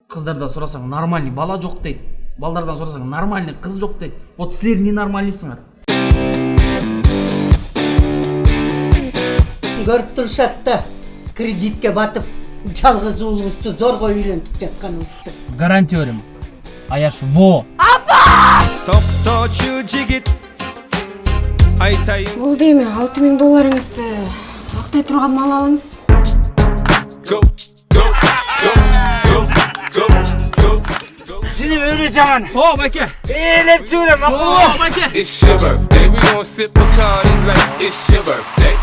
Кыздардан сурасаң нормальный бала жок дейт. Балдардан сурасаң нормальный кыз жок дейт. Вот силер ненормальныйсыңар. Көрүп турушат да, кредитке батып, жалгыз уулубузду зорго үйлөнтүп жатканыбызды. Гарантия берем. Аяш во. Токточу жигит айтайын. Бул дейми $6000 актай турган мал алыңыз. Go go go go go go. Сени öyle жаман. О, Баке. Элеп жүрөм, О, Баке. It's your birthday, we gon' sip Bacardi like it's your birthday.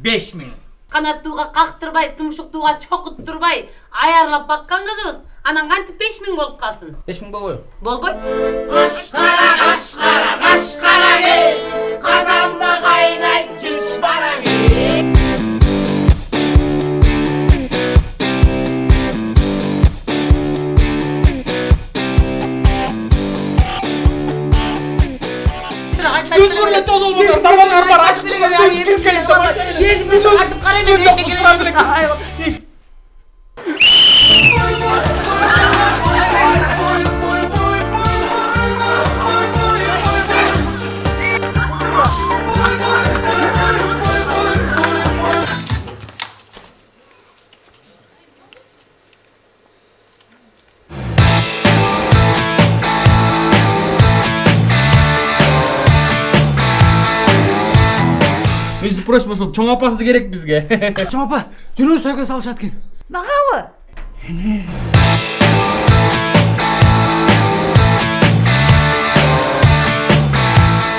5000. Канаттууга кактырбай, тумшуктууга чокуттурбай, аярлап баккан кызыбыз. Анан кантип 5000 болуп калсын? 5000 болбойбу? Болбойт. Kazanda kaynayan cüş bana Söz gürle toz olmadan darvazan var açık durma göz girip gelip de hiç bir söz yok bu sırasını Между прочим, ошол чоң апасы керек бизге. Чоң апа, жүрөбүз сөйгө салышат экен. Багабы?